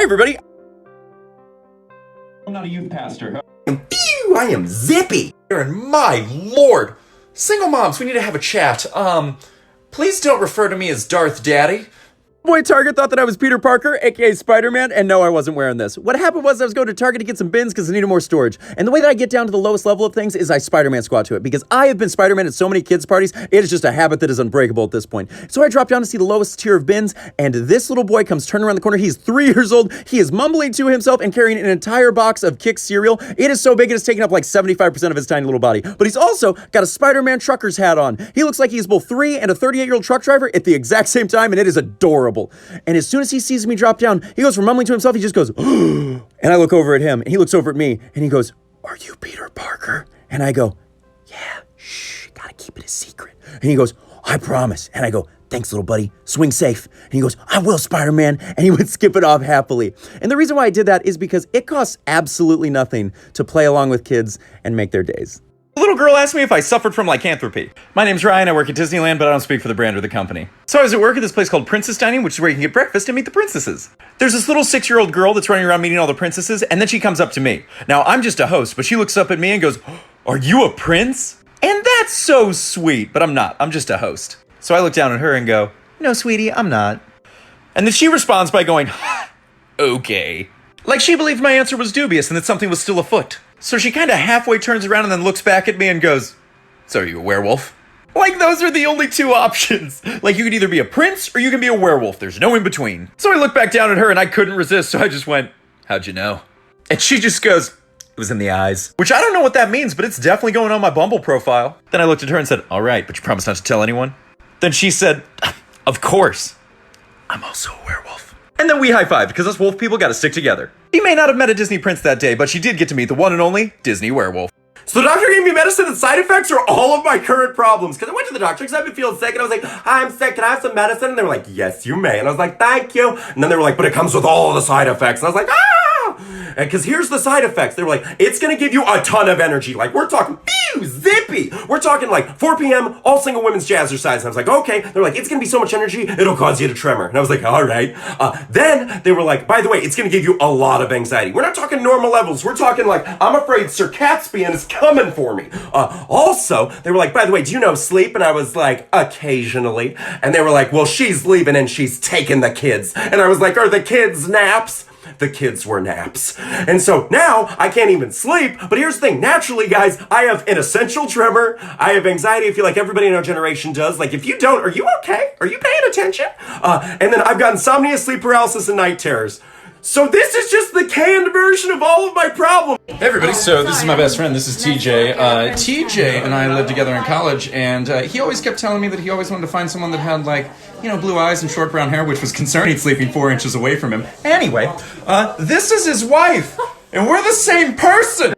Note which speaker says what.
Speaker 1: everybody.
Speaker 2: I'm not a youth pastor.
Speaker 1: Phew, I am zippy. Aaron, my lord. Single moms, we need to have a chat. Please don't refer to me as Darth Daddy. Boy Target thought that I was Peter Parker, aka Spider-Man, and no, I wasn't wearing this. What happened was I was going to Target to get some bins because I needed more storage. And the way that I get down to the lowest level of things is I Spider-Man squat to it, because I have been Spider-Man at so many kids' parties, it is just a habit that is unbreakable at this point. So I drop down to see the lowest tier of bins, and this little boy comes turning around the corner. He's 3 years old. He is mumbling to himself and carrying an entire box of Kix cereal. It is so big it is taking up like 75% of his tiny little body. But he's also got a Spider-Man trucker's hat on. He looks like he's both 3 and a 38-year-old truck driver at the exact same time, and it is adorable. And as soon as he sees me drop down, he goes from mumbling to himself, he just goes, and I look over at him, and he looks over at me, and he goes, "Are you Peter Parker?" And I go, "Yeah, shh, gotta keep it a secret." And he goes, "I promise." And I go, "Thanks, little buddy, swing safe." And he goes, "I will, Spider-Man." And he would skip it off happily. And the reason why I did that is because it costs absolutely nothing to play along with kids and make their days. A little girl asked me if I suffered from lycanthropy. My name's Ryan, I work at Disneyland, but I don't speak for the brand or the company. So I was at work at this place called Princess Dining, which is where you can get breakfast and meet the princesses. There's this little 6-year-old girl that's running around meeting all the princesses, and then she comes up to me. Now, I'm just a host, but she looks up at me and goes, "Are you a prince?" And that's so sweet, but I'm not. I'm just a host. So I look down at her and go, "No, sweetie, I'm not." And then she responds by going, "Okay." Like she believed my answer was dubious and that something was still afoot. So she kind of halfway turns around and then looks back at me and goes, "So are you a werewolf?" Like those are the only two options. Like you could either be a prince or you can be a werewolf. There's no in between. So I looked back down at her and I couldn't resist. So I just went, "How'd you know?" And she just goes, "It was in the eyes." Which I don't know what that means, but it's definitely going on my Bumble profile. Then I looked at her and said, "All right, but you promise not to tell anyone?" Then she said, "Of course. I'm also a werewolf." And then we high-fived, because us wolf people gotta stick together. She may not have met a Disney prince that day, but she did get to meet the one and only Disney werewolf.
Speaker 3: So the doctor gave me medicine and side effects are all of my current problems. Because I went to the doctor because I've been feeling sick. And I was like, "Hi, I'm sick. Can I have some medicine?" And they were like, "Yes, you may." And I was like, "Thank you." And then they were like, "But it comes with all the side effects." And I was like, "Ah!" And because here's the side effects. They were like, "It's going to give you a ton of energy." Like, we're talking, pew, zippy. We're talking like 4 p.m., all single women's jazzercise. And I was like, "Okay." They're like, "It's going to be so much energy, it'll cause you to tremor." And I was like, "All right." Then they were like, "By the way, it's going to give you a lot of anxiety." We're not talking normal levels. We're talking like, "I'm afraid Sir Catspian is coming for me." Also, they were like, "By the way, do you know sleep?" And I was like, "Occasionally." And they were like, "Well, she's leaving and she's taking the kids." And I was like, "Are the kids naps?" The kids were naps. And so now I can't even sleep. But here's the thing. Naturally, guys, I have an essential tremor. I have anxiety. I feel like everybody in our generation does. Like, if you don't, are you okay? Are you paying attention? And then I've got insomnia, sleep paralysis, and night terrors. So this is just the canned version of all of my problems.
Speaker 4: Hey everybody, so this is my best friend, this is TJ. TJ and I lived together in college, and he always kept telling me that he always wanted to find someone that had, like, you know, blue eyes and short brown hair, which was concerning sleeping 4 inches away from him. Anyway, this is his wife, and we're the same person!